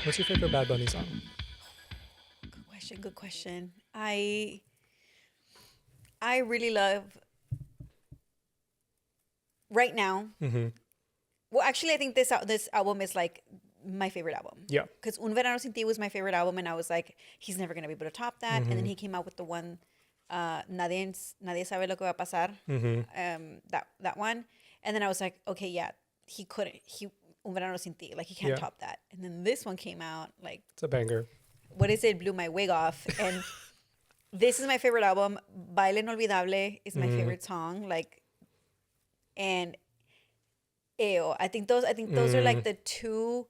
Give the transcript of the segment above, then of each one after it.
What's your favorite Bad Bunny song? Good question. Good question. I really love right now. Mm-hmm. Well, actually, I think this album is like my favorite album. Yeah. Because Un Verano Sin Ti was my favorite album, and I was like, he's never gonna be able to top that. And then Mm-hmm. he came out with the one, Nadie sabe lo que va a pasar. Mm-hmm. That one, and then I was like, okay, yeah, he couldn't. Un Verano Sin Ti, like he can't Yeah. top that. And then this one came out, like, It's a banger. what is it? Blew my wig off. And this is my favorite album. Baile Inolvidable is my favorite song. Like, and Ew. I think those are like the two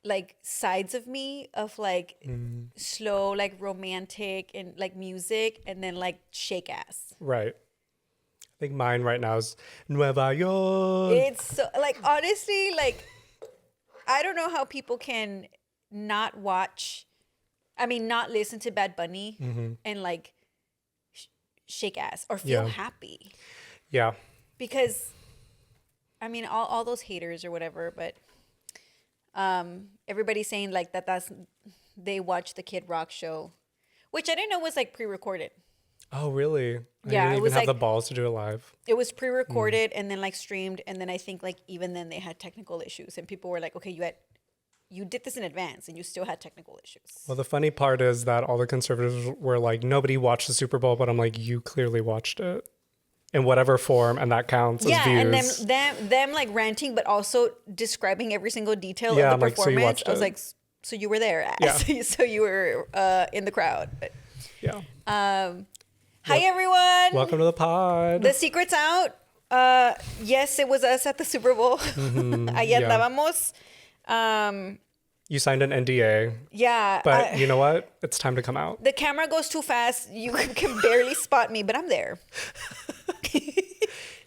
like sides of me of like slow, like romantic and like music, and then like shake ass. Right. I think mine right now is Nueva York. It's so like honestly, like I don't know how people can not not listen to Bad Bunny and like shake ass or feel Yeah. happy. Yeah. Because I mean all those haters or whatever, but everybody's saying like that's they watched the Kid Rock show, which I didn't know was like pre-recorded. Oh, really? I Yeah, didn't it even was have like the balls to do it live. it was pre-recorded and then like streamed, and then I think like even then they had technical issues and people were like, okay, you did this in advance and you still had technical issues. Well, the funny part is that all the conservatives were like, nobody watched the Super Bowl, but I'm like, you clearly watched it in whatever form, and that counts as Yeah, views. and them like ranting, but also describing every single detail Yeah, of I'm the like, so you performance. watched I was it. like, so you were there, Yeah. so you were in the crowd. But, Yeah. hi everyone. Welcome to the pod. The secret's out. Yes, it was us at the Super Bowl. Allá yeah. andábamos. You signed an NDA, Yeah, but you know what? It's time to come out. the camera goes too fast. You can barely spot me, but I'm there.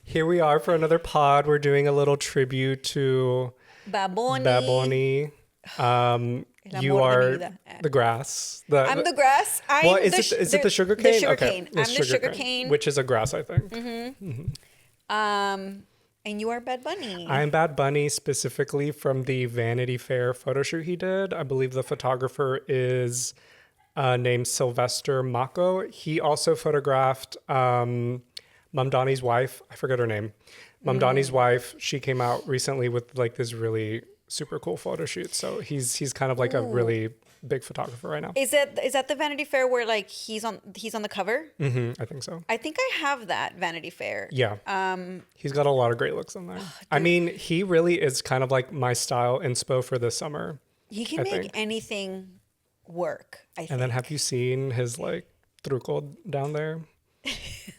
Here we are for another pod. We're doing a little tribute to Baboni. Baboni. El You amor de mi are vida. the grass. I'm the grass. I'm Well, the is it the sugar cane? The sugar Okay, cane. it's I'm the sugar cane. which is a grass, I think. And you are Bad Bunny. I'm Bad Bunny specifically from the Vanity Fair photo shoot he did. I believe the photographer is named Sylvester Mako. He also photographed Mum Donnie's wife. I forget her name. Mum Donnie's wife. She came out recently with like this really super cool photo shoot. So he's kind of like a really big photographer right now. Is that the Vanity Fair where like he's on the cover? I think so. I think I have that Vanity Fair. Yeah. He's got a lot of great looks on there. I mean, he really is kind of like my style inspo for this summer. He can I make think. anything work, I think. And then have you seen his like truco down there?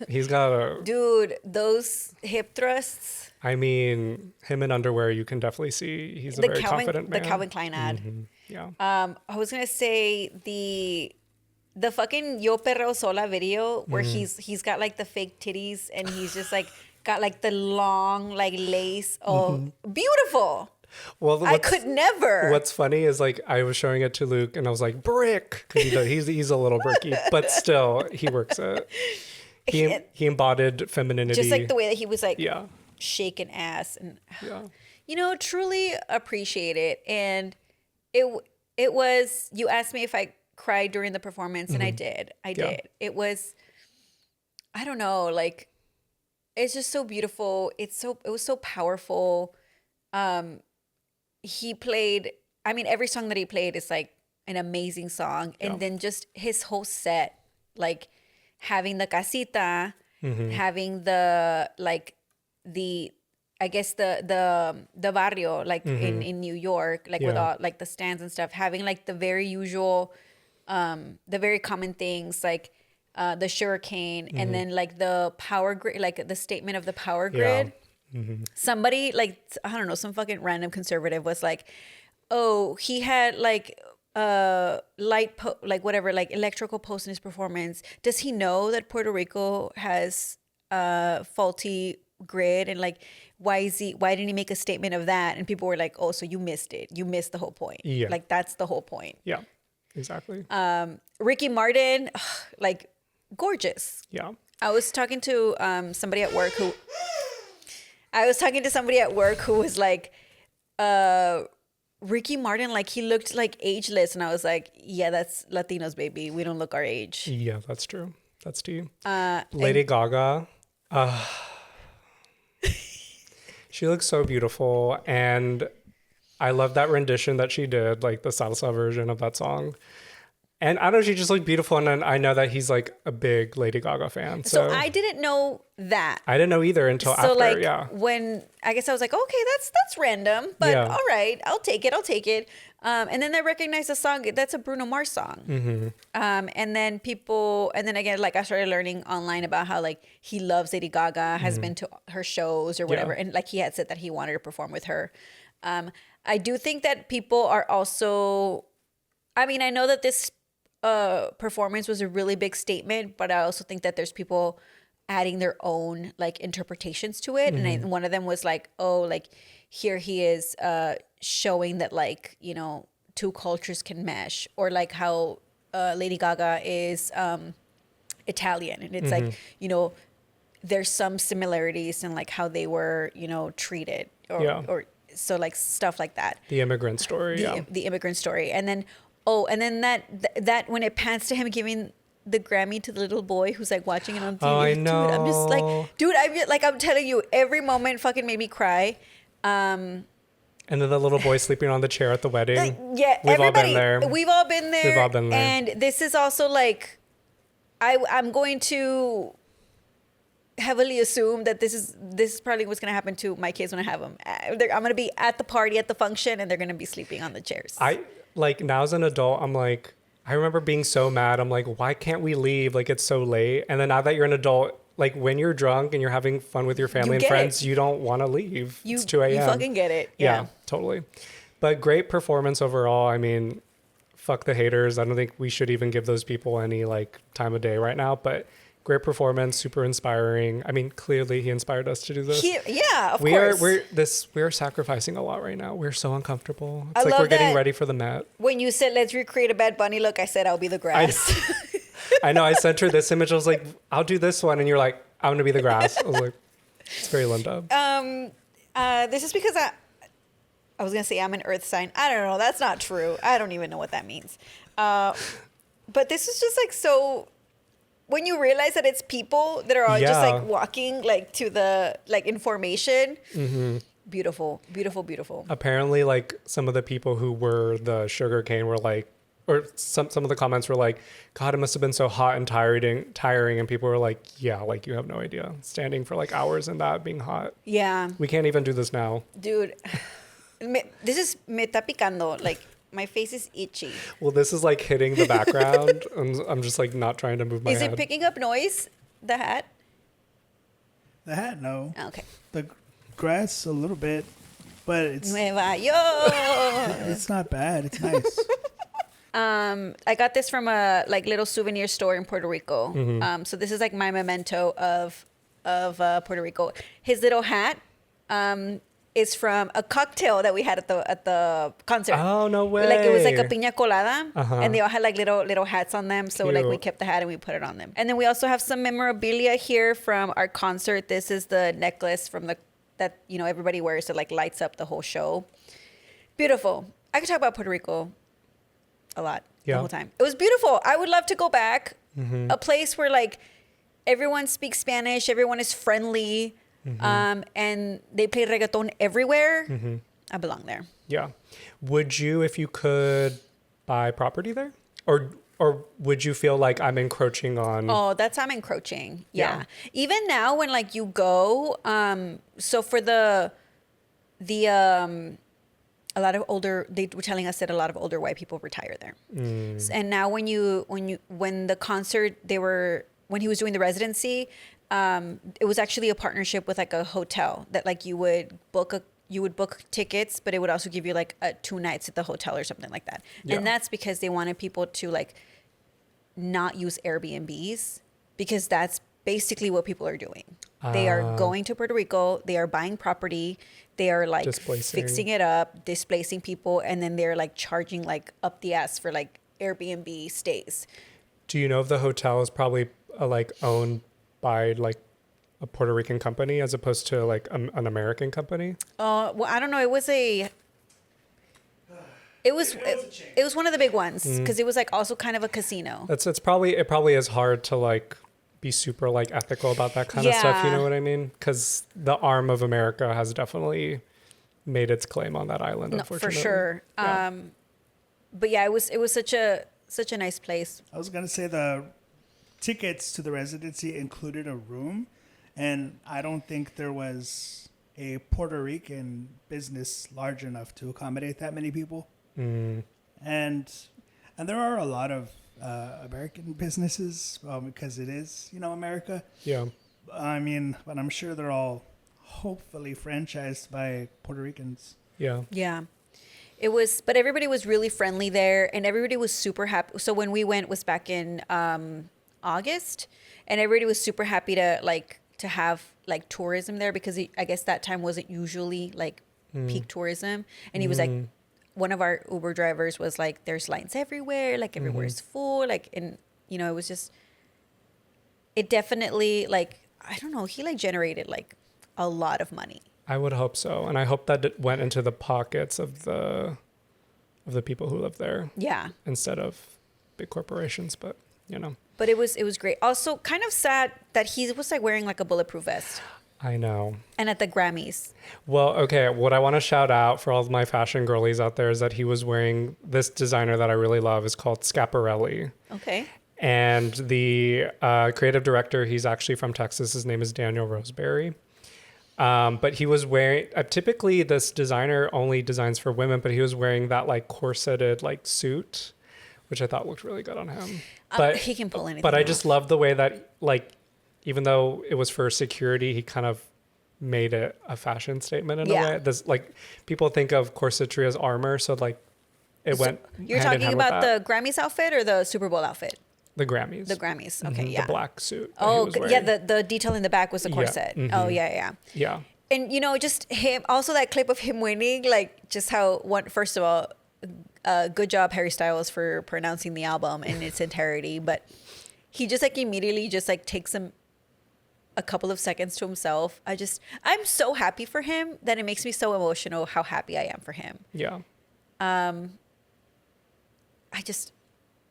He's got a, Dude, those hip thrusts. I mean, him in underwear, you can definitely see he's a very confident man. The Calvin Klein ad. Yeah. I was gonna say the fucking Yo Perreo Sola video where he's got like the fake titties and he's just like got like the long like lace. Oh, beautiful. Well, I could never. What's funny is like I was showing it to Luke and I was like, brick. Because he's a little bricky, but still he works it. He embodied femininity. Just like the way that he was like Yeah. shaking ass and Yeah. truly appreciate it. And it was, you asked me if I cried during the performance and I did. It was, I don't know, like it's just so beautiful. It was so powerful. He played, I mean, every song that he played is like an amazing song. And then just his whole set, like having the casita, having the, like I guess the barrio, like in New York, like with all like the stands and stuff, having like the very usual, the very common things like the sugarcane and then like the power grid, like the statement of the power grid. Somebody like, I don't know, some fucking random conservative was like, oh, he had like like whatever, like electrical post in his performance. Does he know that Puerto Rico has faulty grid, and like why didn't he make a statement of that? And people were like, oh, so you missed it, you missed the whole point. Yeah, like that's the whole point. Yeah, exactly. Ricky Martin, like gorgeous. Yeah, I was talking to somebody at work who was like, Ricky Martin, like he looked like ageless, and I was like, yeah, that's Latinos, baby. We don't look our age. Yeah, that's true. That's to you. Lady Gaga. She looks so beautiful, and I love that rendition that she did, like the salsa version of that song. And I don't know, she just looked beautiful, and then I know that he's like a big Lady Gaga fan. So I didn't know that. I didn't know either until after, like, yeah. when I guess I was like, okay, that's random, but all right, I'll take it. And then I recognized the song. That's a Bruno Mars song. Mm-hmm. And then again, like I started learning online about how like he loves Lady Gaga, has been to her shows or whatever, and like he had said that he wanted to perform with her. I do think that people are also, I mean, I know that this performance was a really big statement, but I also think that there's people adding their own like interpretations to it. And one of them was like, oh, like here he is showing that like, you know, two cultures can mesh, or like how Lady Gaga is Italian, and it's like, you know, there's some similarities in like how they were, you know, treated, or so like stuff like that. The immigrant story, the immigrant story. And then that when it pans to him giving the Grammy to the little boy who's like watching it on TV. Oh, I know. Dude, I'm just like, I'm telling you, every moment fucking made me cry. And then the little boy sleeping on the chair at the wedding. We've all been there. We've all been there. And this is also like, I'm going to heavily assume that this is probably what's going to happen to my kids when I have them. I'm going to be at the party, at the function, and they're going to be sleeping on the chairs. Like now as an adult, I'm like, I remember being so mad. I'm like, why can't we leave? Like it's so late. And then now that you're an adult, like when you're drunk and you're having fun with your family and friends, you don't want to leave. It's 2 a.m. You fucking get it. Yeah, totally. But great performance overall. I mean, fuck the haters. I don't think we should even give those people any like time of day right now, but great performance, super inspiring. I mean, clearly he inspired us to do this. Of course. We're sacrificing a lot right now. We're so uncomfortable. It's like we're getting ready for the Met. When you said let's recreate a Bad Bunny look, I said I'll be the grass. I know. I sent her this image. I was like, I'll do this one, and you're like, I'm gonna be the grass. I was like, it's very Linda. This is because I was gonna say I'm an earth sign. I don't know. That's not true. I don't even know what that means. But this is just like so. When you realize that it's people that are all just like walking like to the like information, beautiful. Apparently, like some of the people who were the sugarcane were like, or some of the comments were like, God, it must have been so hot and tiring. And people were like, yeah, like you have no idea, standing for like hours in that being hot. Yeah, we can't even do this now, dude. This is me está picando, like. My face is itchy. Well, this is like hitting the background. I'm just like not trying to move my head. Is it picking up noise? The hat? The hat, no. Okay. The grass, a little bit, but it's Nueva York. It's not bad. It's nice. I got this from a like little souvenir store in Puerto Rico. So this is like my memento of Puerto Rico. His little hat. Is from a cocktail that we had at the concert. Oh, no way. Like it was like a piña colada, and they all had like little hats on them. So like we kept the hat and we put it on them. And then we also have some memorabilia here from our concert. This is the necklace that you know everybody wears that like lights up the whole show. Beautiful. I could talk about Puerto Rico a lot the whole time. It was beautiful. I would love to go back. A place where like everyone speaks Spanish, everyone is friendly. And they play reggaeton everywhere. I belong there. Yeah. Would you, if you could, buy property there? Or would you feel like I'm encroaching on? Oh, I'm encroaching. Yeah. Even now when like you go, so for a lot of older, they were telling us that a lot of older white people retire there. And now when the concert, when he was doing the residency, it was actually a partnership with like a hotel that like you would book tickets, but it would also give you like 2 nights at the hotel or something like that. And that's because they wanted people to like not use Airbnbs, because that's basically what people are doing. They are going to Puerto Rico, they are buying property, they are like fixing it up, displacing people, and then they're like charging like up the ass for like Airbnb stays. Do you know if the hotel is probably like owned by like a Puerto Rican company as opposed to like an American company? Well, I don't know. It was one of the big ones because it was like also kind of a casino. It probably is hard to like be super like ethical about that kind of stuff. You Yeah. know what I mean? Because the arm of America has definitely made its claim on that island. No, Unfortunately, for sure. Yeah. But yeah, it was such a nice place. I was gonna say the tickets to the residency included a room, and I don't think there was a Puerto Rican business large enough to accommodate that many people. And there are a lot of American businesses because it is, America. Yeah. I mean, but I'm sure they're all hopefully franchised by Puerto Ricans. Yeah. Yeah. It was, but everybody was really friendly there and everybody was super happy. So when we went was back in August, and everybody was super happy to have like tourism there because I guess that time wasn't usually like peak tourism. And he was like, one of our Uber drivers was like, there's lines everywhere, like everywhere's full, like, and it was just, it definitely like, I don't know, he like generated like a lot of money. I would hope so, and I hope that it went into the pockets of the people who live there. Yeah. Instead of big corporations, but But it was great. Also, kind of sad that he was like wearing like a bulletproof vest. I know. And at the Grammys. Well, okay, what I want to shout out for all of my fashion girlies out there is that he was wearing this designer that I really love is called Schiaparelli. Okay. And the creative director, he's actually from Texas. His name is Daniel Roseberry. But he was wearing, typically this designer only designs for women, but he was wearing that like corseted like suit, which I thought looked really good on him. But he can pull anything But I off. just love the way that like, even though it was for security, he kind of made it a fashion statement in a way. This like people think of corsetry as armor, so like it went. You're hand in talking hand with about that. the Grammys outfit or the Super Bowl outfit? The Grammys. The Grammys. Okay, yeah. The black suit. that he Oh, was yeah. wearing. The detail in the back was the corset. Oh, yeah. Yeah. And just him. Also, that clip of him winning, like just how one. First of all, good job Harry Styles for pronouncing the album in its entirety, but he just like immediately just like takes a couple of seconds to himself. I'm so happy for him that it makes me so emotional how happy I am for him. Yeah.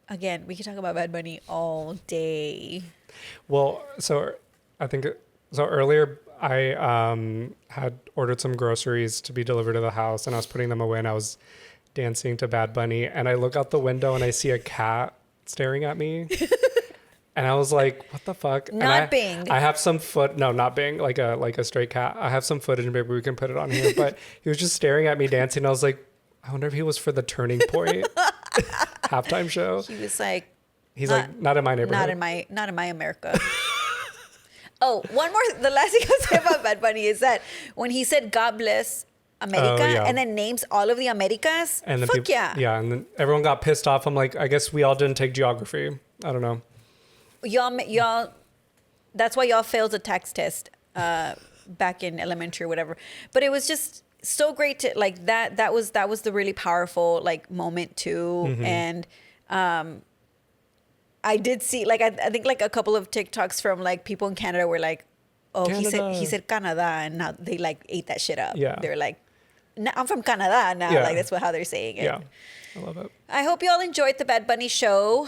Again, we could talk about Bad Bunny all day. Well, so I think so earlier I had ordered some groceries to be delivered to the house and I was putting them away and I was dancing to Bad Bunny and I look out the window and I see a cat staring at me. And I was like, what the fuck? Not Bing. I have some not Bing, like a stray cat. I have some footage, maybe we can put it on here. But he was just staring at me dancing. I was like, I wonder if he was for the Turning Point halftime show. He was like, He's like, not in my neighborhood. not in my America. Oh, one more. The last thing I'll say about Bad Bunny is that when he said "God bless America" and then names all of the Americas, And then fuck yeah. Yeah, and then everyone got pissed off. I'm like, I guess we all didn't take geography. I don't know. Y'all, that's why y'all failed a tax test back in elementary or whatever. But it was just so great to like that. That was the really powerful like moment too. And I did see like I think like a couple of TikToks from like people in Canada were like, oh, Canada. he said Canada, and now they like ate that shit up. Yeah. They were like, I'm from Canada now. Yeah. Like that's how they're saying it. Yeah, I love it. I hope you all enjoyed the Bad Bunny show.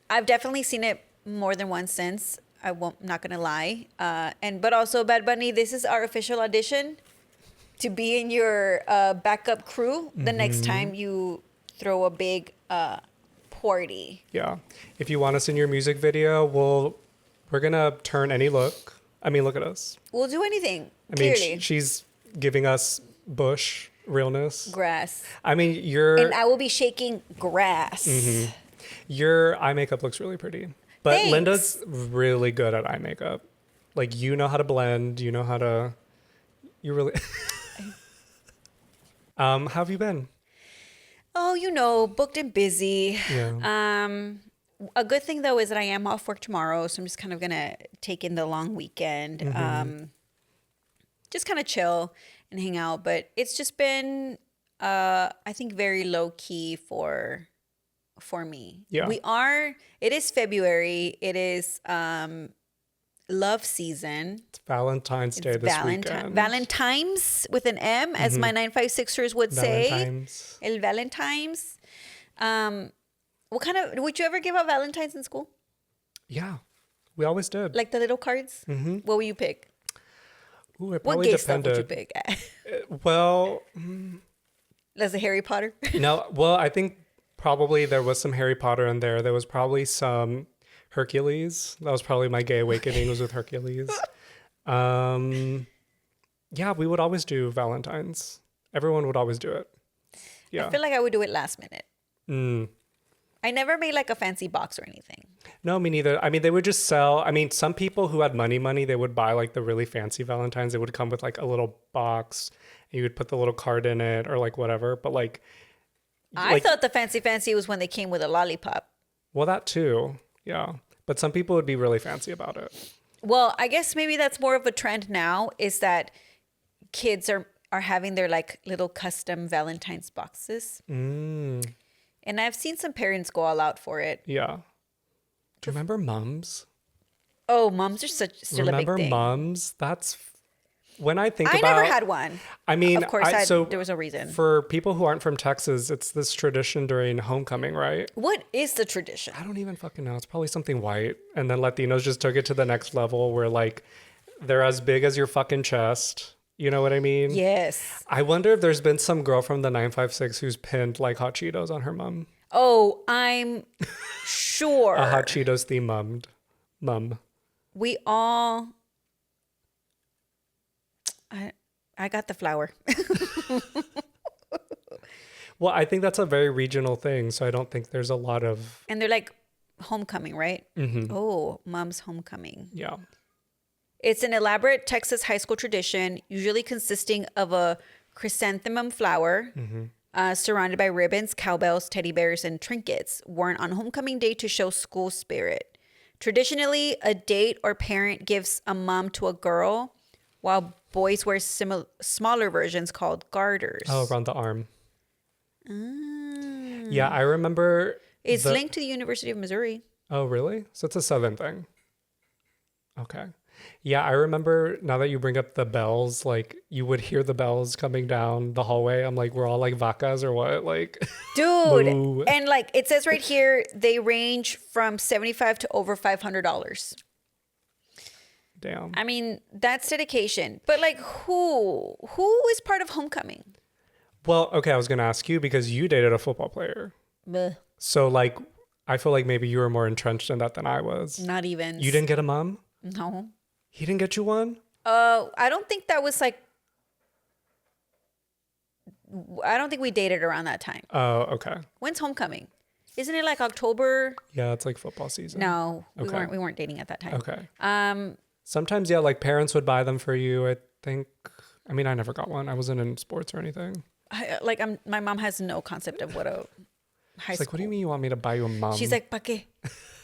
I've definitely seen it more than once since. Not gonna lie. But also Bad Bunny, this is our official audition to be in your backup crew the next time you throw a big party. Yeah. If you want us in your music video, we're gonna turn any look. I mean, look at us. We'll do anything. I mean, Clearly, she's giving us bush realness. grass, I mean, and I will be shaking grass. your eye makeup looks really pretty. But Thanks. Linda's really good at eye makeup. Like, you know how to blend. You know how to... You really... how have you been? Oh, booked and busy. Yeah. A good thing though is that I am off work tomorrow, so I'm just kind of gonna take in the long weekend, just kind of chill and hang out. But it's just been, I think, very low key for me. Yeah. It is February. It is love season. It's Valentine's Day It's this Valentine. weekend. Valentine's with an M, as my 956ers would say. Valentine's. El Valentine's. Would you ever give out Valentines in school? Yeah, we always did. Like the little cards? Mm-hmm. What would you pick? Ooh, it What probably gay stuff depended. would you pick? Well, As a Harry Potter? no. Well, I think probably there was some Harry Potter in there. There was probably some Hercules. That was probably my gay awakening was with Hercules. Yeah, we would always do Valentine's. Everyone would always do it. Yeah. I feel like I would do it last minute. Mm. I never made like a fancy box or anything. No, me neither. I mean, they would just sell. I mean, some people who had money, they would buy like the really fancy Valentines. They would come with like a little box and you would put the little card in it or like whatever. But like, I thought the fancy was when they came with a lollipop. well, that too. Yeah. But some people would be really fancy about it. Well, I guess maybe that's more of a trend now is that kids are having their like little custom Valentine's boxes. Mm. And I've seen some parents go all out for it. Yeah. Do you remember Mums? Oh, mums are still a big Remember thing. Mums? That's when I think I about. never had one. I mean, Of course, so there was no reason. for people who aren't from Texas, it's this tradition during homecoming, right? What is the tradition? I don't even fucking know. It's probably something white. And then Latinos just took it to the next level where like they're as big as your fucking chest. You know what I mean? Yes. I wonder if there's been some girl from the 956 who's pinned like hot Cheetos on her mum. Oh, I'm sure. A hot Cheetos themed mum. We all. I got the flower. Well, I think that's a very regional thing. So I don't think there's a lot of. And they're like homecoming, right? Mm-hmm. Oh, mom's homecoming. Yeah. It's an elaborate Texas high school tradition, usually consisting of a chrysanthemum flower surrounded by ribbons, cowbells, teddy bears, and trinkets worn on homecoming day to show school spirit. Traditionally, a date or parent gives a mom to a girl, while boys wear smaller versions called garters. Oh, around the arm. Yeah, I remember. It's linked to the University of Missouri. Oh, really? So it's a Southern thing. Okay. Yeah, I remember now that you bring up the bells, like you would hear the bells coming down the hallway. I'm like, we're all like vacas or what? Like, Dude. Boo. And like it says right here, they range from $75 to over $500. damn. I mean, that's dedication. But like who is part of homecoming? Well, okay, I was going to ask you because you dated a football player. Bleh. So like, I feel like maybe you were more entrenched in that than I was. Not even. You didn't get a mom? No. He didn't get you one? I don't think that was like. I don't think we dated around that time. Oh, okay. When's homecoming? Isn't it like October? Yeah, it's like football season. No, Okay. we weren't dating at that time. Okay. Sometimes, yeah, like parents would buy them for you. I think. I mean, I never got one. I wasn't in sports or anything. My mom has no concept of what a high It's school. like, what do you mean you want me to buy you a mom? She's like, ¿pa qué?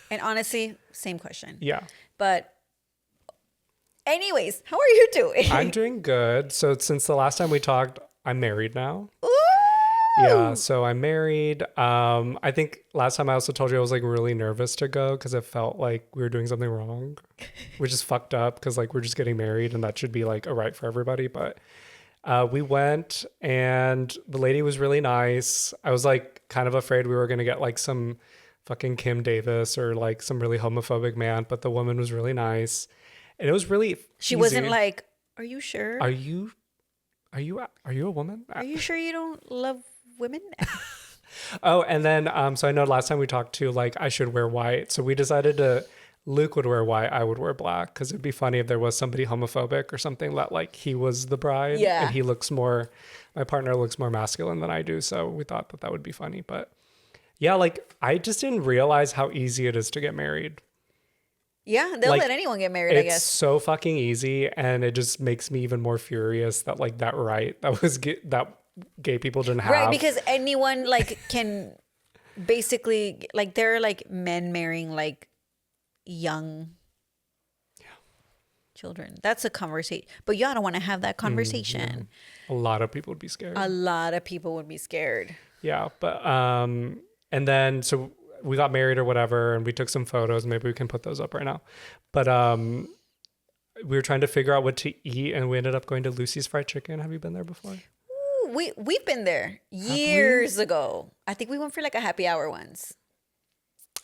And honestly, same question. yeah. But anyways, how are you doing? I'm doing good. So since the last time we talked, I'm married now. Ooh! Yeah, so I'm married. I think last time I also told you I was like really nervous to go because it felt like we were doing something wrong, which is fucked up because like we're just getting married and that should be like a right for everybody. But we went and the lady was really nice. I was like kind of afraid we were gonna get like some fucking Kim Davis or like some really homophobic man, but the woman was really nice. And it was really She easy. wasn't like, are you sure? Are you a woman? Are you sure you don't love women? Oh, and then so I know last time we talked too, like I should wear white. So we decided Luke would wear white, I would wear black, because it'd be funny if there was somebody homophobic or something that like he was the bride. Yeah. And my partner looks more masculine than I do. So we thought that would be funny. But yeah, like I just didn't realize how easy it is to get married. Yeah, they'll Like, let anyone get married, I It's guess. so fucking easy, and it just makes me even more furious that like that right that gay people didn't have. Right, because anyone like can basically like there are like men marrying like young children. That's a conversation. But y'all don't want to have that conversation. a lot of people would be scared. A lot of people would be scared. Yeah, but and then so we got married or whatever, and we took some photos. Maybe we can put those up right now. But we were trying to figure out what to eat, and we ended up going to Lucy's Fried Chicken. Have you been there before? Ooh, we've been there years ago. I think we went for like a happy hour once.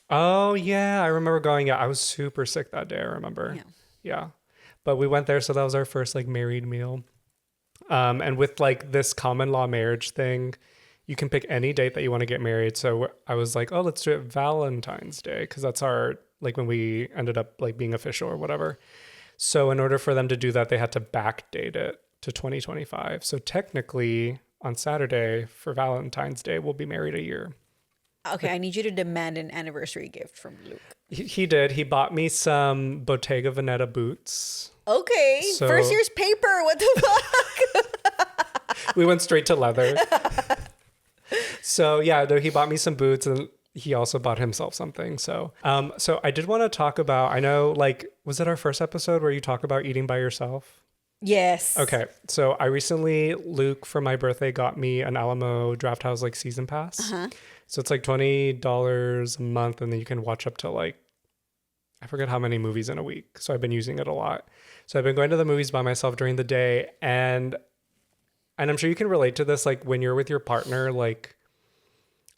Oh, yeah. I remember going. Yeah, I was super sick that day, I remember. Yeah. Yeah. But we went there, so that was our first like married meal. And with like this common law marriage thing, you can pick any date that you want to get married. So I was like, oh, let's do it Valentine's Day, because that's our, like, when we ended up like being official or whatever. So in order for them to do that, they had to backdate it to 2025. So technically on Saturday for Valentine's Day, we'll be married a year. Okay, I need you to demand an anniversary gift from Luke. He did. He bought me some Bottega Veneta boots. Okay, So- first year's paper. What the fuck? We went straight to leather. So yeah, no, he bought me some boots, and he also bought himself something. So I did want to talk about, I know, like, was it our first episode where you talk about eating by yourself? Yes. Okay. So I recently, Luke, for my birthday, got me an Alamo Draft House like season pass. Uh-huh. So it's like $20 a month, and then you can watch up to like, I forget how many movies in a week. So I've been using it a lot. So I've been going to the movies by myself during the day, and I'm sure you can relate to this. Like when you're with your partner, like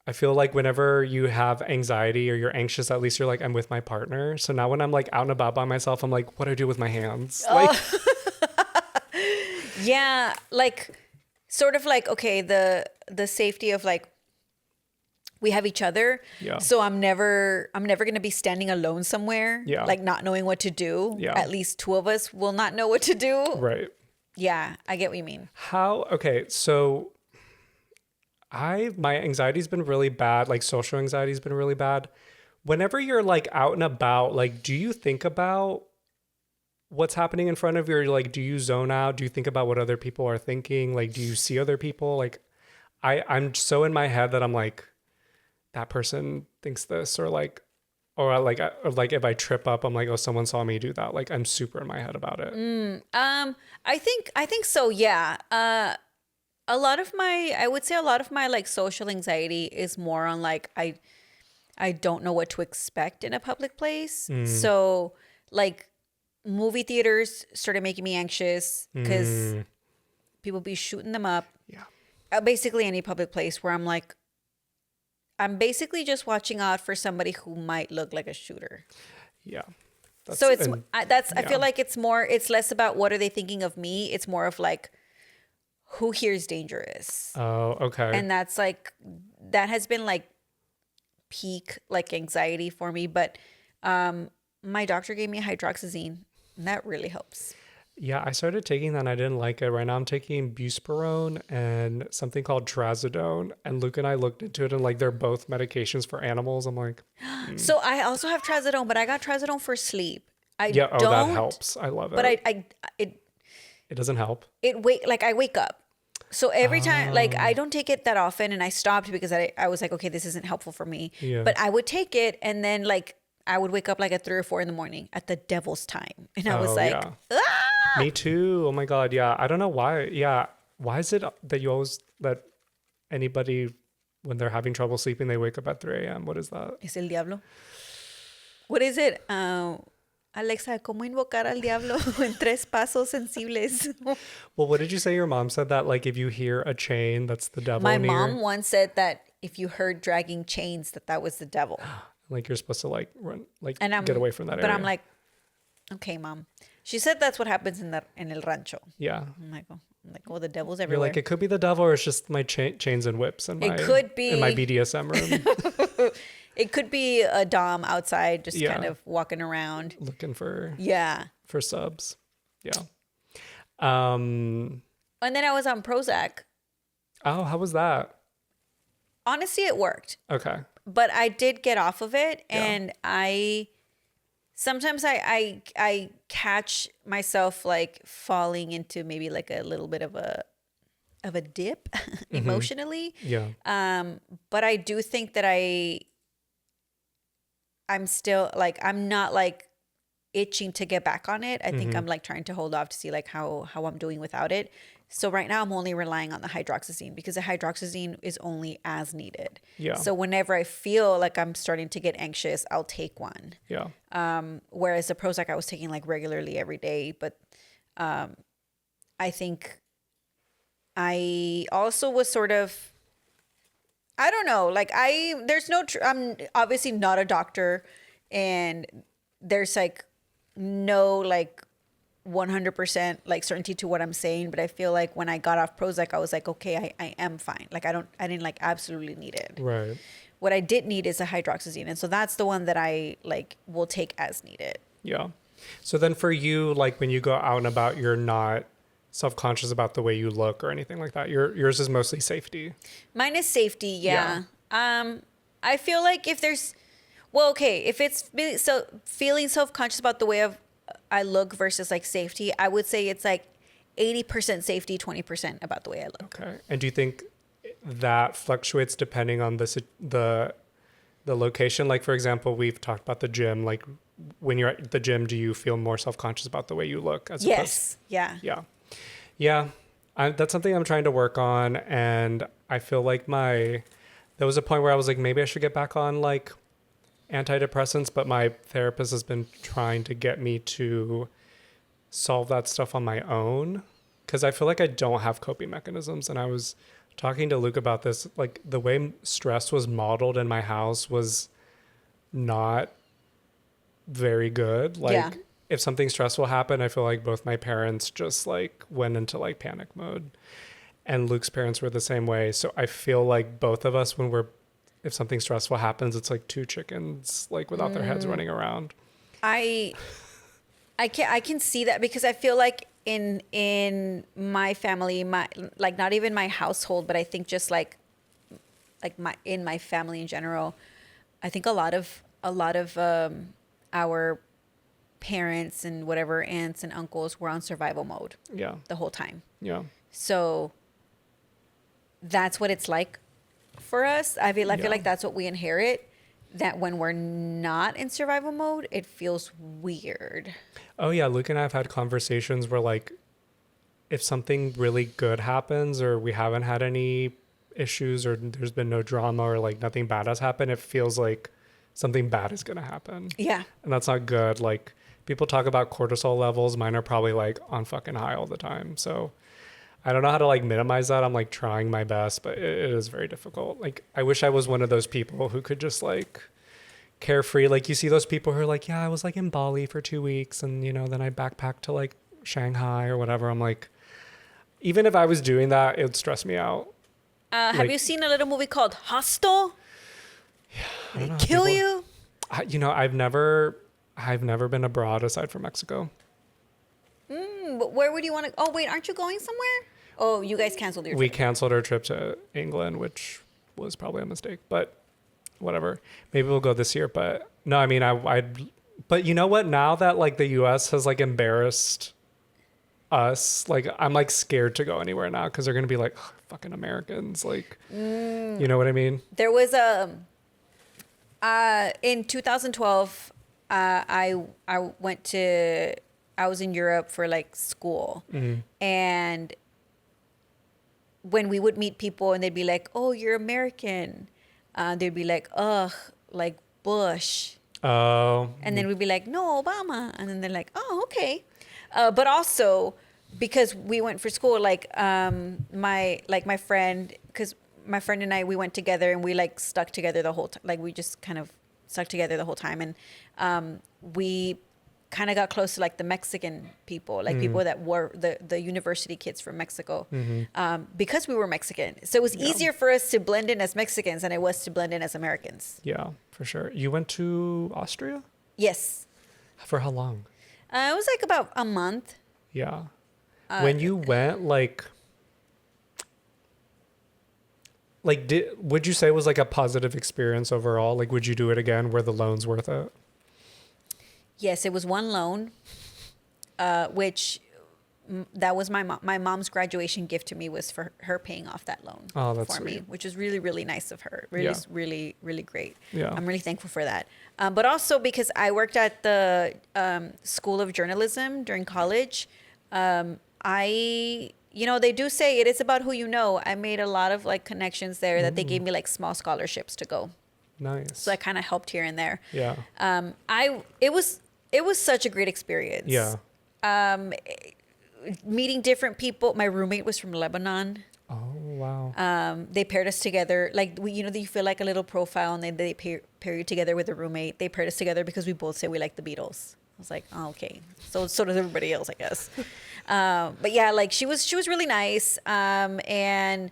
I feel like whenever you have anxiety or you're anxious, at least you're like, I'm with my partner. So now when I'm like out and about by myself, I'm like, what do I do with my hands? Like, Yeah, like sort of like, okay, the safety of like we have each other. Yeah. So I'm never going to be standing alone somewhere, Yeah. like not knowing what to do. Yeah. At least two of us will not know what to do. right. Yeah, I get what you mean. Okay, so my anxiety's been really bad, like social anxiety's been really bad. Whenever you're like out and about, like, do you think about what's happening in front of you? Or, like, do you zone out? Do you think about what other people are thinking? Like, do you see other people? Like, I'm so in my head that I'm like, that person thinks this, or like if I trip up, I'm like, oh, someone saw me do that. Like, I'm super in my head about it. I think so. Yeah. I would say a lot of my like social anxiety is more on like, I don't know what to expect in a public place. So like movie theaters started making me anxious because people be shooting them up. Yeah. Basically any public place where I'm like, I'm basically just watching out for somebody who might look like a shooter. Yeah. So I feel like it's less about what are they thinking of me. It's more of like who here is dangerous. Oh, okay. And that's like, that has been like peak like anxiety for me. But my doctor gave me hydroxyzine, and that really helps. Yeah, I started taking that and I didn't like it. Right now I'm taking buspirone and something called trazodone. And Luke and I looked into it, and like they're both medications for animals. I'm like, So I also have trazodone, but I got trazodone for sleep. that helps. I love it. But it doesn't help. I wake up. So every time, like, I don't take it that often, and I stopped because I was like, okay, this isn't helpful for me. Yeah. But I would take it, and then like I would wake up like at 3 or 4 in the morning at the devil's time, and I was like, yeah. ah! Me too. Oh my God. Yeah. I don't know why. Yeah. Why is it that you always let anybody, when they're having trouble sleeping, they wake up at 3 a.m.? What is that? Es el diablo. What is it? Alexa, ¿cómo invocar al diablo en 3 pasos sensibles? Well, what did you say? Your mom said that, like, if you hear a chain, that's the devil. My mom once said that if you heard dragging chains, that was the devil. Like, you're supposed to like run, like, And get away from that But area. I'm like, okay, mom. She said that's what happens in el rancho. Yeah. I'm like, oh, the devil's You're everywhere. like, it could be the devil, or it's just my chains and whips in my, could be. in my BDSM room. It could be a dom outside just Yeah. kind of walking around. Looking for Yeah. subs. Yeah. And then I was on Prozac. Oh, how was that? Honestly, it worked. Okay. But I did get off of it, Yeah. and sometimes I catch myself like falling into maybe like a little bit of a dip emotionally. Yeah. But I do think that I'm still like, I'm not like itching to get back on it. I think I'm like trying to hold off to see like how I'm doing without it. So right now I'm only relying on the hydroxyzine because the hydroxyzine is only as needed. Yeah. So whenever I feel like I'm starting to get anxious, I'll take one. Yeah. Whereas the Prozac I was taking like regularly every day. But I think I also was sort of, I don't know, like I'm obviously not a doctor, and there's like no like 100% like certainty to what I'm saying, but I feel like when I got off Prozac, I was like, okay, I am fine. Like I didn't like absolutely need it. Right. What I did need is a hydroxyzine, and so that's the one that I like will take as needed. Yeah. So then for you, like when you go out and about, you're not self-conscious about the way you look or anything like that. Yours is mostly safety. Mine is safety, yeah. I feel like if there's, well, okay, if it's so feeling self-conscious about the way I look versus like safety, I would say it's like 80% safety, 20% about the way I look. Okay. And do you think that fluctuates depending on the location? Like, for example, we've talked about the gym. Like, when you're at the gym, do you feel more self-conscious about the way you look? Yes. Yeah. Yeah. Yeah. That's something I'm trying to work on. And I feel like there was a point where I was like, maybe I should get back on like antidepressants, but my therapist has been trying to get me to solve that stuff on my own because I feel like I don't have coping mechanisms. And I was talking to Luke about this, like the way stress was modeled in my house was not very good. Like if something stressful happened, I feel like both my parents just like went into like panic mode, and Luke's parents were the same way. So I feel like both of us, if something stressful happens, it's like two chickens like without their heads running around. I can see that because I feel like in my family, like not even my household, but I think just like in my family in general, I think a lot of our parents and whatever aunts and uncles were on survival mode. Yeah. The whole time. Yeah. So that's what it's like for us. I feel like that's what we inherit. That when we're not in survival mode, it feels weird. Oh yeah, Luke and I have had conversations where like if something really good happens or we haven't had any issues or there's been no drama or like nothing bad has happened, it feels like something bad is going to happen. Yeah. And that's not good. Like people talk about cortisol levels. Mine are probably like on fucking high all the time. So I don't know how to like minimize that. I'm like trying my best, but it is very difficult. Like I wish I was one of those people who could just like carefree. Like you see those people who are like, yeah, I was like in Bali for 2 weeks and then I backpacked to like Shanghai or whatever. I'm like, even if I was doing that, it would stress me out. Have you seen a little movie called Hostel? Yeah, They kill you? I've never been abroad aside from Mexico. But where would you want to? Oh wait, aren't you going somewhere? Oh, you guys canceled your trip. We canceled our trip to England, which was probably a mistake, but whatever. Maybe we'll go this year. But no, I mean, but you know what? Now that like the U.S. has like embarrassed us, like I'm like scared to go anywhere now because they're gonna be like fucking Americans, like you know what I mean? There was in 2012, I was in Europe for like school, and when we would meet people and they'd be like, "Oh, you're American," they'd be like, "Ugh, like Bush." Oh. And then we'd be like, "No, Obama," and then they're like, "Oh, okay." But also because we went for school, like my friend, because my friend and I, we went together and we like stuck together the whole time. Like we just kind of stuck together the whole time, and we kind of got close to like the Mexican people, like people that were the university kids from Mexico, because we were Mexican. So it was easier for us to blend in as Mexicans than it was to blend in as Americans. Yeah, for sure. You went to Austria? Yes. For how long? It was like about a month. Yeah. When you went, would you say it was like a positive experience overall? Like, would you do it again? Were the loans worth it? Yes, it was one loan, which that was my mom's graduation gift to me, was for her paying off that loan for me, which is really, really nice of her. Really, really great. Yeah. I'm really thankful for that. But also because I worked at the School of Journalism during college, I you know, they do say it is about who you know. I made a lot of like connections there that they gave me like small scholarships to go. Nice. So I kind of helped here and there. Yeah. It was such a great experience. Yeah. Meeting different people. My roommate was from Lebanon. Oh, wow. They paired us together. Like, you know, you feel like a little profile, and then they pair you together with a roommate. They paired us together because we both say we like the Beatles. I was like, oh, okay. So does everybody else, I guess. But yeah, like she was really nice. And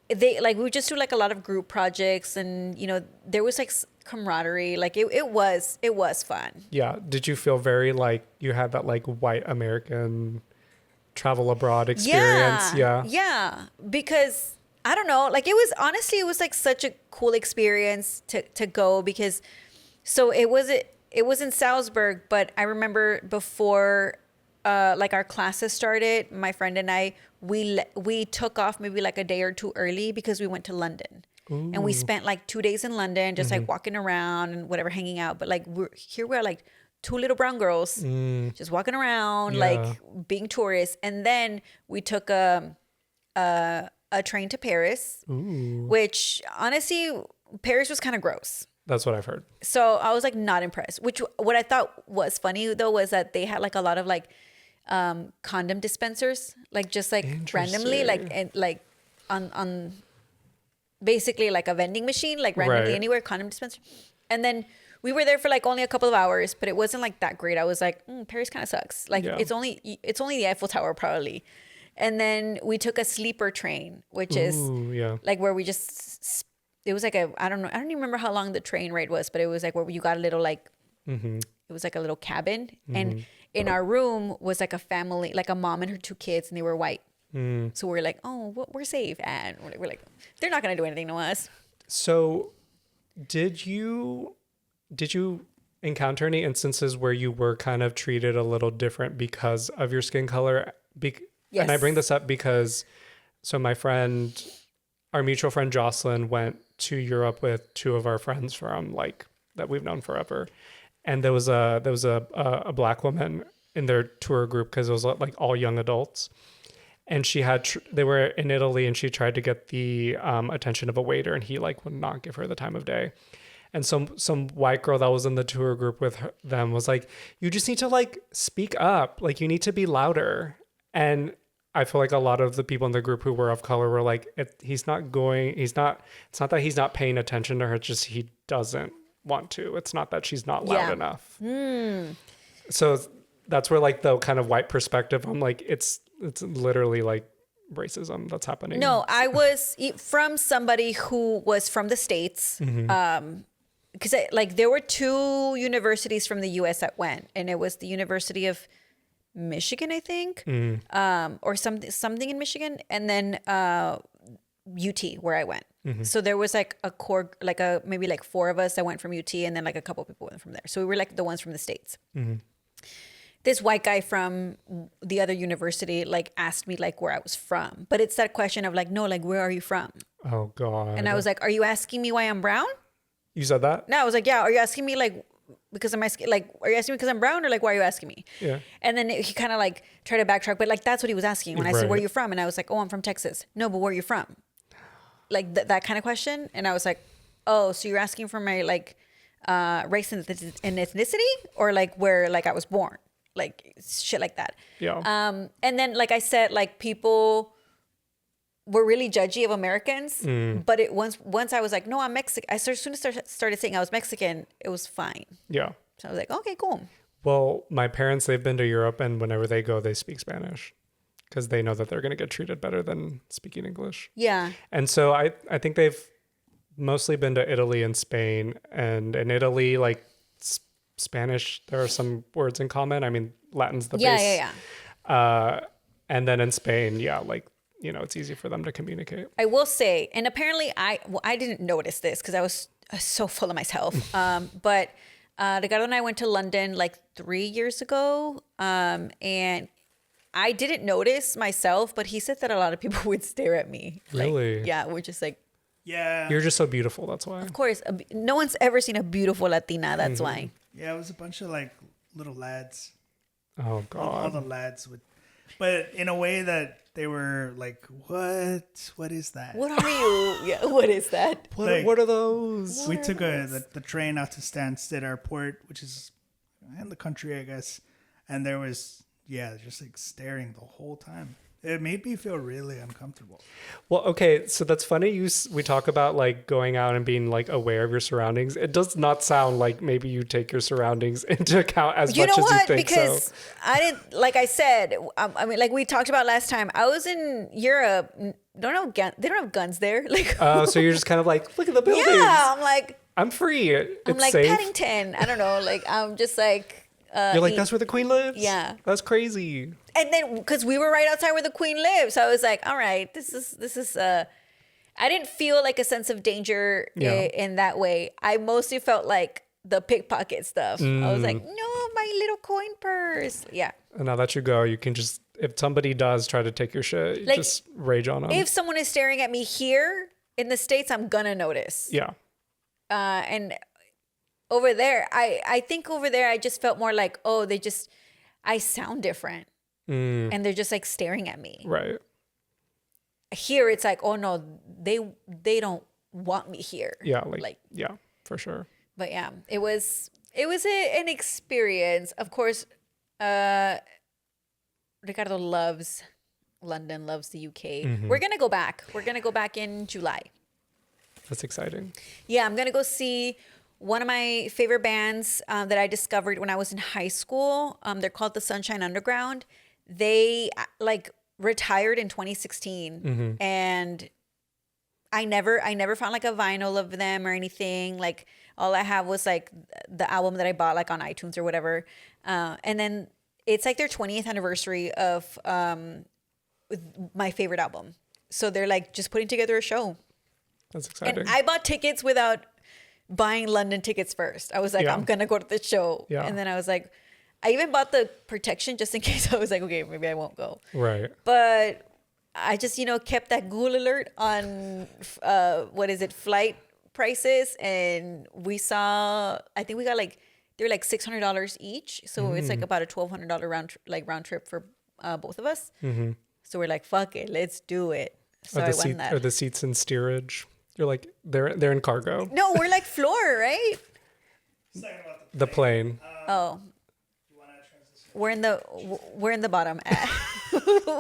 they like, we would just do like a lot of group projects, and, you know, there was like camaraderie. Like it was fun. Yeah. Did you feel very like you had that like white American travel abroad experience? Yeah. Because I don't know, like it was like such a cool experience to go, because so it was in Salzburg, but I remember before like our classes started, my friend and I, we took off maybe like a day or two early because we went to London. Ooh. And we spent like 2 days in London, just like walking around and whatever, hanging out. But like we're like two little brown girls just walking around, like being tourists. And then we took a train to Paris, which honestly, Paris was kind of gross. That's what I've heard. So I was like not impressed. What I thought was funny though was that they had like a lot of like condom dispensers, like just like randomly, like and like on basically like a vending machine, like randomly anywhere, condom dispenser. And then we were there for like only a couple of hours, but it wasn't like that great. I was like, Paris kind of sucks. Like it's only the Eiffel Tower probably. And then we took a sleeper train, which is like where we just, it was like I don't even remember how long the train ride was, but it was like where you got a little like, it was like a little cabin. And in our room was like a family, like a mom and her 2 kids, and they were white. So we're like, oh, we're safe. And we're like, they're not going to do anything to us. So did you encounter any instances where you were kind of treated a little different because of your skin color? Yes. And I bring this up because, so our mutual friend Jocelyn went to Europe with 2 of our friends from like, that we've known forever. And there was a black woman in their tour group, because it was like all young adults. And they were in Italy, and she tried to get the attention of a waiter, and he like would not give her the time of day. And some white girl that was in the tour group with them was like, you just need to like speak up. Like you need to be louder. And I feel like a lot of the people in the group who were of color were like, it's not that he's not paying attention to her. It's just, he doesn't want to. It's not that she's not loud enough. So that's where like the kind of white perspective, I'm like, it's literally like racism that's happening. No, I was from somebody who was from the States. Because like there were 2 universities from the U.S. that went, and it was the University of Michigan, I think, or something in Michigan, and then UT, where I went. So there was like a core, like maybe like 4 of us that went from UT, and then like a couple people went from there. So we were like the ones from the States. This white guy from the other university like asked me like where I was from, but it's that question of like, no, like where are you from? Oh God. And I was like, are you asking me why I'm brown? You said that? No, I was like, yeah. Are you asking me like because of my skin? Like, are you asking me because I'm brown, or like why are you asking me? Yeah. And then he kind of like tried to backtrack, but like that's what he was asking when I said, where are you from? And I was like, oh, I'm from Texas. No, but where are you from? Like that kind of question. And I was like, oh, so you're asking for my like race and ethnicity, or like where like I was born? Like shit like that. Yeah. And then like I said, like people were really judgy of Americans, but once I was like, no, I'm Mexican. As soon as I started saying I was Mexican, it was fine. Yeah. So I was like, okay, cool. Well, my parents, they've been to Europe, and whenever they go, they speak Spanish because they know that they're going to get treated better than speaking English. Yeah. And so I think they've mostly been to Italy and Spain, and in Italy, like Spanish, there are some words in common. I mean, Latin's the base. Yeah. And then in Spain, like, you know, it's easy for them to communicate. I will say, and apparently I didn't notice this because I was so full of myself. But Ricardo and I went to London like 3 years ago. And I didn't notice myself, but he said that a lot of people would stare at me. Really? Like, yeah, we're just like, yeah. You're just so beautiful. That's why. Of course. No one's ever seen a beautiful Latina. That's why. Yeah, it was a bunch of like little lads. Oh God. All the lads would. But in a way that they were like, what is that? What are you? Yeah, what is that? What are those? We took the train out to Stansted Airport, which is in the country, I guess. And there was, just like staring the whole time. It made me feel really uncomfortable. Well, okay, so that's funny. We talk about like going out and being like aware of your surroundings. It does not sound like maybe you take your surroundings into account as much as you think. Because I didn't, like I said, I mean, like we talked about last time. I was in Europe. They don't have guns there. Like, so you're just kind of like, look at the buildings. Yeah, I'm like, I'm free. It's I'm like safe. Paddington. I don't know. Like, I'm just like. You're like, that's where the queen lives? Yeah. That's crazy. And then, because we were right outside where the queen lives, so I was like, all right, this is I didn't feel like a sense of danger in that way. I mostly felt like the pickpocket stuff. I was like, no, my little coin purse. Yeah. And now that you go, you can just, if somebody does try to take your shit, Like, just rage on them. If someone is staring at me here in the States, I'm gonna notice. Yeah. And over there, I think over there, I just felt more like, oh, I sound different. And they're just like staring at me. Right. Here, it's like, oh no, they don't want me here. Yeah. Yeah, for sure. But yeah, it was an experience. Of course, Ricardo loves London, loves the UK. We're going to go back. We're going to go back in July. That's exciting. Yeah, I'm going to go see one of my favorite bands that I discovered when I was in high school. They're called the Sunshine Underground. They like retired in 2016, and I never found like a vinyl of them or anything. Like all I have was like the album that I bought like on iTunes or whatever. And then it's like their 20th anniversary of my favorite album. So they're like just putting together a show. That's exciting. And I bought tickets without buying London tickets first. I was like, I'm going to go to the show. Yeah. And then I was like, I even bought the protection just in case. I was like, okay, maybe I won't go. Right. But I just, kept that Google alert on, flight prices. And we saw, I think we got like, they were like $600 each. So it's like about a $1,200 round trip for both of us. So we're like, fuck it, let's do it. So I won that. Are the seats in steerage? You're like, they're in cargo. No, we're like floor, right? The plane. Oh. We're in the bottom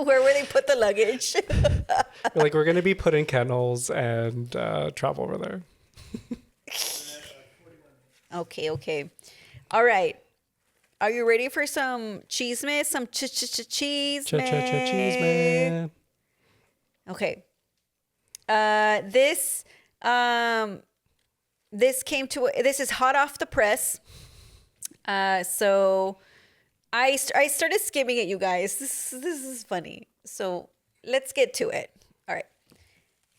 where they put the luggage. You're like, we're gonna be put in kennels and travel over there. Okay. All right. Are you ready for some chisme? Some chisme? Chisme. Okay. This is hot off the press. So I started skimming it, you guys. This is funny. So let's get to it. All right.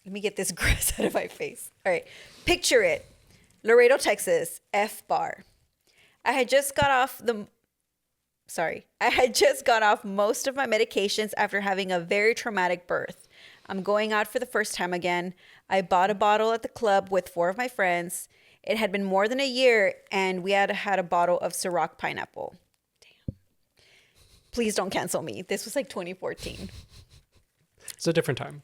Let me get this grass out of my face. All right. Picture it. Laredo, Texas, F bar. I had just got off most of my medications after having a very traumatic birth. I'm going out for the first time again. I bought a bottle at the club with 4 of my friends. It had been more than a year, and we had a bottle of Ciroc pineapple. Damn. Please don't cancel me. This was like 2014. It's a different time.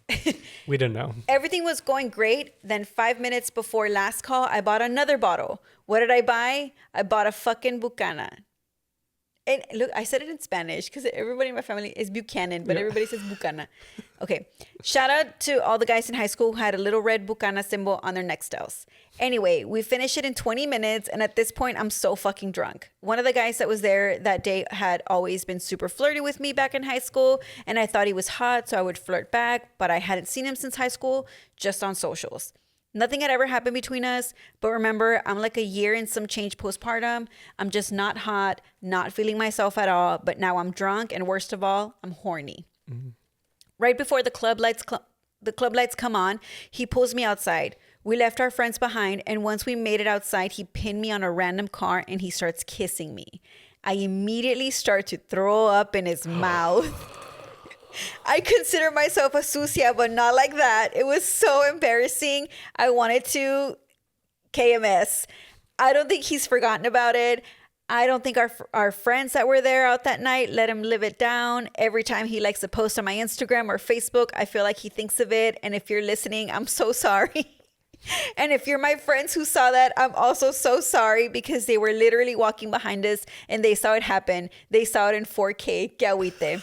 We didn't know. Everything was going great. Then 5 minutes before last call, I bought another bottle. What did I buy? I bought a fucking Bucana. And look, I said it in Spanish because everybody in my family is Buchanan, but everybody says Bucana. Okay. Shout out to all the guys in high school who had a little red Bucana symbol on their Nextels. Anyway, we finished it in 20 minutes, and at this point, I'm so fucking drunk. One of the guys that was there that day had always been super flirty with me back in high school, and I thought he was hot, so I would flirt back, but I hadn't seen him since high school, just on socials. Nothing had ever happened between us, but remember, I'm like a year and some change postpartum. I'm just not hot, not feeling myself at all, but now I'm drunk, and worst of all, I'm horny. Mm-hmm. Right before the club lights come on, he pulls me outside. We left our friends behind, and once we made it outside, he pinned me on a random car, and he starts kissing me. I immediately start to throw up in his mouth. I consider myself a sucia, but not like that. It was so embarrassing. I wanted to KMS. I don't think he's forgotten about it. I don't think our friends that were there out that night let him live it down. Every time he likes to post on my Instagram or Facebook, I feel like he thinks of it. And if you're listening, I'm so sorry. And if you're my friends who saw that, I'm also so sorry because they were literally walking behind us and they saw it happen. They saw it in 4K. Que agüite.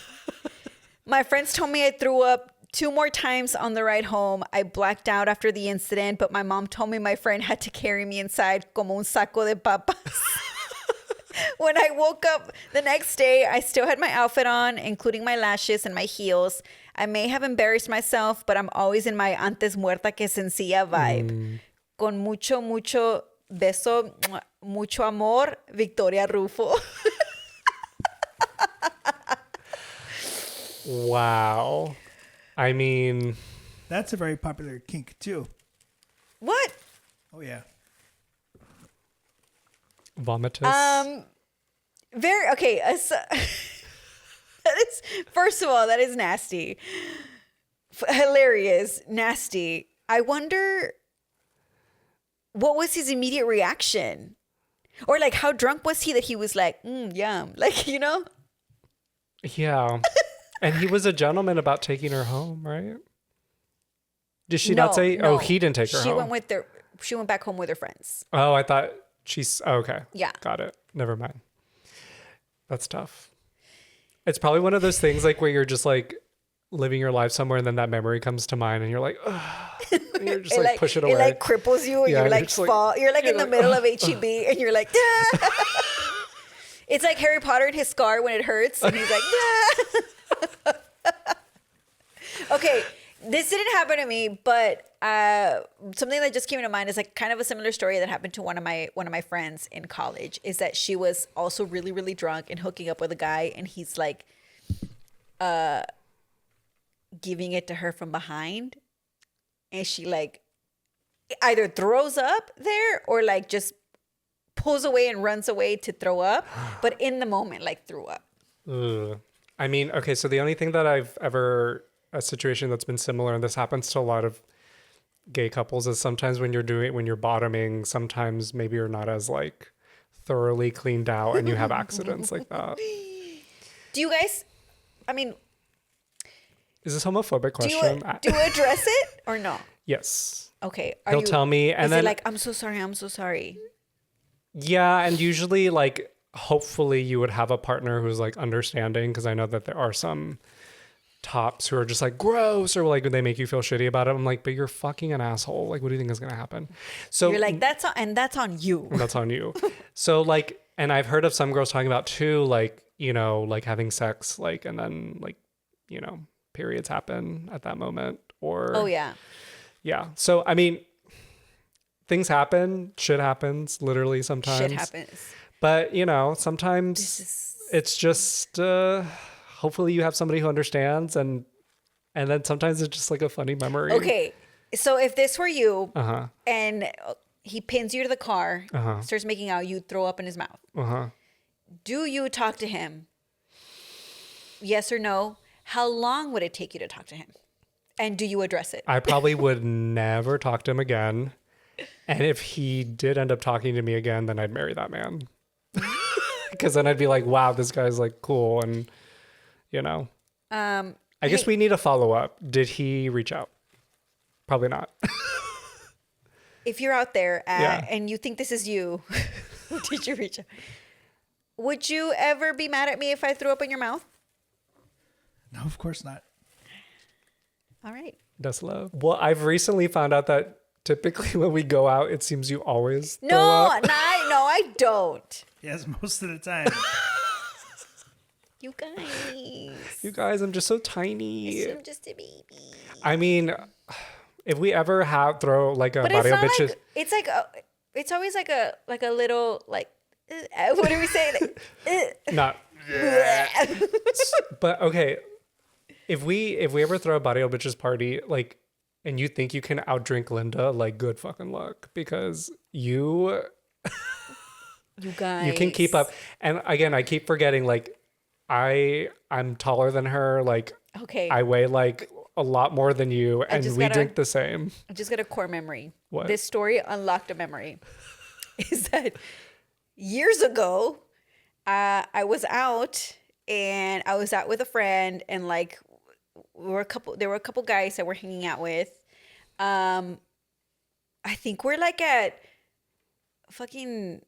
My friends told me I threw up 2 more times on the ride home. I blacked out after the incident, but my mom told me my friend had to carry me inside como un saco de papas. When I woke up the next day, I still had my outfit on, including my lashes and my heels. I may have embarrassed myself, but I'm always in my antes muerta que sencilla vibe. Con mucho, mucho beso, mucho amor, Victoria Rufo. Wow. I mean, That's a very popular kink too. What? Oh yeah. vomitus. Very okay. That is, first of all, that is nasty, hilarious, nasty. I wonder what was his immediate reaction, or like how drunk was he that he was like, yum, like Yeah. And he was a gentleman about taking her home, right? Did she No, not say? no. Oh, he didn't take her home. She went back home with her friends. Oh, I thought okay. Yeah. Got it. Never mind. That's tough. It's probably one of those things like where you're just like living your life somewhere and then that memory comes to mind and you're like, ugh. And you're just like push it away. It like cripples you and Yeah, you're like just like- fall. You're like in the like, middle of HEB and you're like, "Ah." It's like Harry Potter and his scar when it hurts and he's like, "Ah." Okay, this didn't happen to me, but something that just came to mind is like kind of a similar story that happened to one of my friends in college. Is that she was also really, really drunk and hooking up with a guy, and he's like, giving it to her from behind, and she like either throws up there or like just pulls away and runs away to throw up, but in the moment like threw up. Ugh. I mean, okay, so the only thing that I've ever a situation that's been similar, and this happens to a lot of gay couples, is sometimes when you're bottoming, sometimes maybe you're not as like thoroughly cleaned out and you have accidents like that. Do you guys, I mean, Is this a homophobic do you question? address it or no? Yes. Okay. He'll tell me, and is then it like, I'm so sorry. yeah, and usually like hopefully you would have a partner who's like understanding, because I know that there are some tops who are just like gross, or like they make you feel shitty about it. I'm like, but you're fucking an asshole. Like, what do you think is gonna happen? So You're like, that's on you. that's on you. So like, and I've heard of some girls talking about too, like, like having sex, like, and then like, periods happen at that moment, or Oh yeah. yeah. So I mean, things happen, shit happens, literally sometimes. Shit happens. But sometimes it's just hopefully you have somebody who understands, and then sometimes it's just like a funny memory. Okay. So if this were you Uh-huh. and he pins you to the car, Uh-huh. starts making out, you throw up in his mouth. Uh-huh. Do you talk to him? Yes or no? How long would it take you to talk to him? And do you address it? I probably would never talk to him again. And if he did end up talking to me again, then I'd marry that man. Because then I'd be like, wow, this guy's like cool. And, I guess we need a follow up. Did he reach out? Probably not. If you're out there Yeah. and you think this is you, did you reach out? Would you ever be mad at me if I threw up in your mouth? No, of course not. All right. That's love. Well, I've recently found out that typically when we go out, it seems you always throw No, up. I don't. Yes, most of the time. You guys. You guys, I'm just so tiny. I'm just a baby. I mean, if we ever throw like a But body it's of not bitches. like, it's like, it's always like a little, like, what do we say? Like, Not. But okay, if we ever throw a body of bitches party, like, and you think you can outdrink Linda, like, good fucking luck, because you guys. can keep up. And again, I keep forgetting, like, I'm taller than her, like, Okay. I weigh like a lot more than you, and we drink the same. I just got a core memory. What? This story unlocked a memory. Is that years ago, I was out and I was out with a friend and like there were a couple guys that we're hanging out with. I think we're like at fucking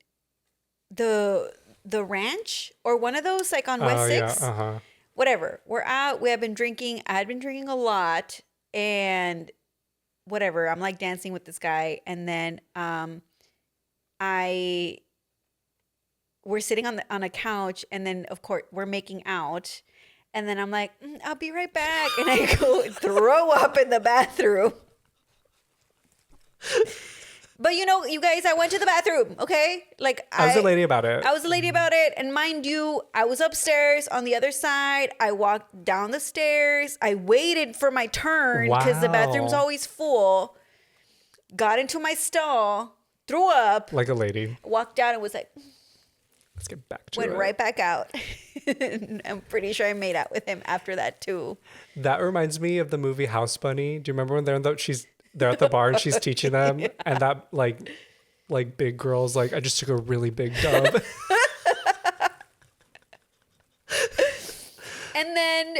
the ranch or one of those like on West 6. Yeah, uh-huh. Whatever. We're out. We have been drinking. I had been drinking a lot and whatever. I'm like dancing with this guy and then we're sitting on a couch and then of course we're making out and then I'm like, I'll be right back. And I go throw up in the bathroom. But you know, you guys, I went to the bathroom, okay? Like I was a lady about it. I was a lady about it. And mind you, I was upstairs on the other side. I walked down the stairs. I waited for my turn because the bathroom's always full. Got into my stall, threw up. Like a lady. Walked out and was like, let's get back to it. Went right back out. I'm pretty sure I made out with him after that too. That reminds me of the movie House Bunny. Do you remember when they're at the bar and she's teaching them and that like big girl's like, I just took a really big dub. And then,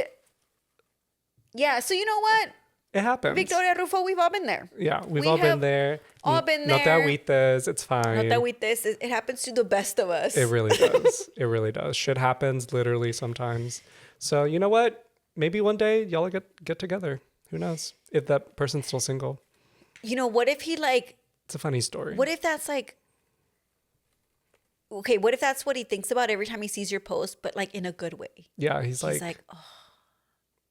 yeah, so you know what? It happens. Victoria Rufo, we've all been there. Yeah, we've all been there. All been Not there. that we this, it's fine. Not that we this. It happens to the best of us. It really does. It really does. Shit happens literally sometimes. So you know what? Maybe one day y'all get together. Who knows? If that person's still single. You know, what if he like... It's a funny story. What if that's like... Okay, what if that's what he thinks about every time he sees your post, but like in a good way? Yeah, he's like, oh,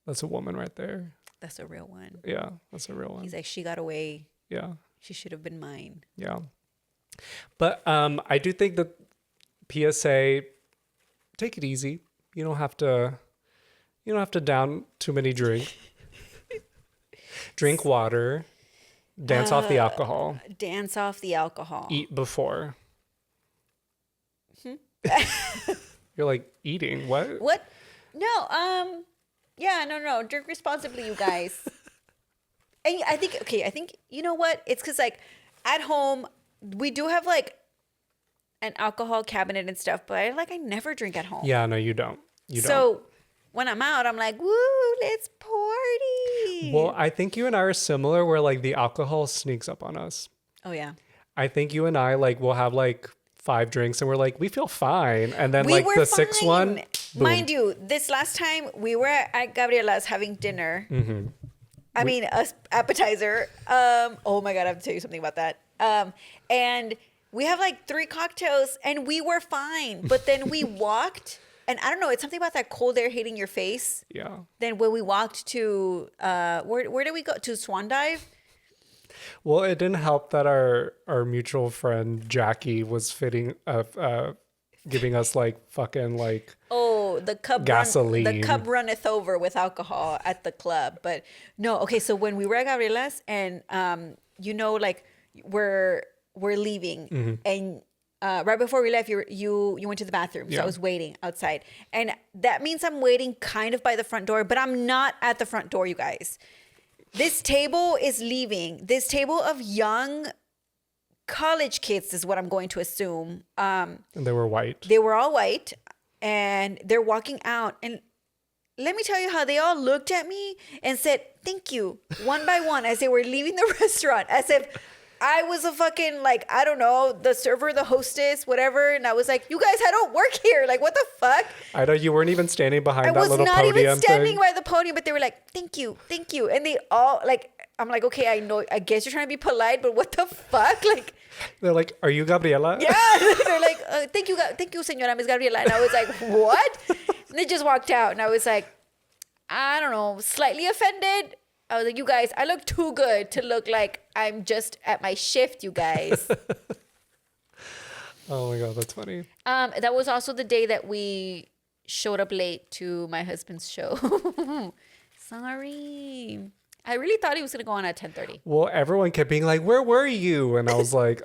that's a woman right there. that's a real one. Yeah, that's a real one. He's like, she got away. Yeah. She should have been mine. Yeah. But I do think that PSA, take it easy. You don't have to down too many drinks. Drink water. Dance off the alcohol. Dance off the alcohol. Eat before. You're like, eating? What? What? No, yeah, no. Drink responsibly, you guys. And I think, you know what? It's because, like, at home, we do have, like, an alcohol cabinet and stuff, but I never drink at home. Yeah, no, you don't. So when I'm out, I'm like, woo, let's party. Well, I think you and I are similar where, like, the alcohol sneaks up on us. Oh, yeah. I think you and I, like, will have, like, 5 drinks and we're like, we feel fine. And then, We like, were the 6th fine. one, boom. Mind you, this last time we were at Gabriela's having dinner. Mm-hmm. I mean, appetizer. Oh my God, I have to tell you something about that. And we have like 3 cocktails and we were fine. But then we walked and I don't know, it's something about that cold air hitting your face. Yeah. Then when we walked to, where did we go? To Swan Dive? Well, it didn't help that our mutual friend Jackie was giving us like fucking like The cup gasoline. The cup runneth over with alcohol at the club. But no, okay. So when we were at Gabriela's and you know, like we're leaving and right before we left, you went to the bathroom. So I was waiting outside, and that means I'm waiting kind of by the front door, but I'm not at the front door, you guys. This table is leaving. This table of young college kids is what I'm going to assume. And they were white. They were all white and they're walking out. And let me tell you how they all looked at me and said, thank you, one by one, as they were leaving the restaurant, as if I was a fucking, like, I don't know, the server, the hostess, whatever. And I was like, you guys, I don't work here. Like, what the fuck? I know you weren't even standing behind that little podium I was not even standing thing. by the podium, but they were like, thank you. And they all, like, I'm like, okay, I know, I guess you're trying to be polite, but what the fuck? Like, They're like, are you Gabriela? yeah. They're like, thank you, señora, Miss Gabriela. And I was like, what? And they just walked out. And I was like, I don't know, slightly offended. I was like, you guys, I look too good to look like I'm just at my shift, you guys. Oh my God, that's funny. That was also the day that we showed up late to my husband's show. Sorry. I really thought he was going to go on at 10:30. Well, everyone kept being like, where were you? And I was like,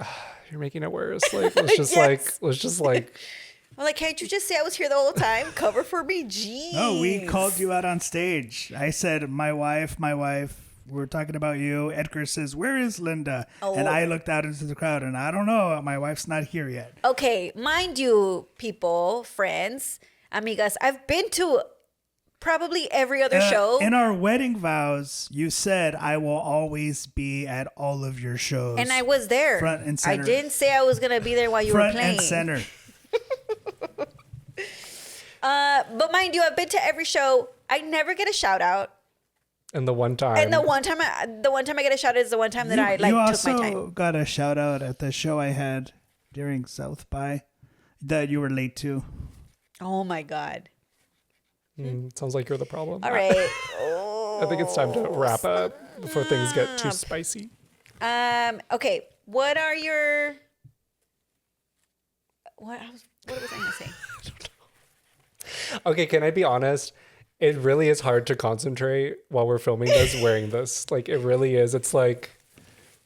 you're making it worse. Like, let's just Well, like, can't you just say I was here the whole time? Cover for me, jeez. No, we called you out on stage. I said, my wife, we're talking about you. Edgar says, "Where is Linda?" Oh. And I looked out into the crowd, and I don't know. My wife's not here yet. Okay, mind you, people, friends, amigas, I've been to probably every other show. In our wedding vows, you said, "I will always be at all of your shows." And I was there. Front and center. I didn't say I was going to be there while you were Front playing. and center. But mind you, I've been to every show. I never get a shout out. And the one time. And the one time I get a shout out is the one time that I You took my time. also got a shout out at the show I had during South by that you were late to. Oh my God. Sounds like you're the problem. All right. I think it's time to wrap up before things get too spicy. Okay. What are your... What was I going to say? Okay, can I be honest? It really is hard to concentrate while we're filming this wearing this. Like, it really is. It's like,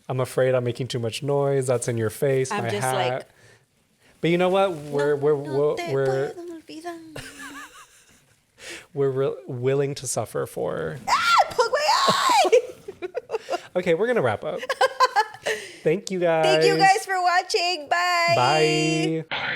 I'm afraid I'm making too much noise. That's in your face, I'm my just hat. like... But you know what? We're willing to suffer for. Poke my eye! Okay, we're gonna wrap up. Thank you guys. Thank you guys for watching. Bye. Bye.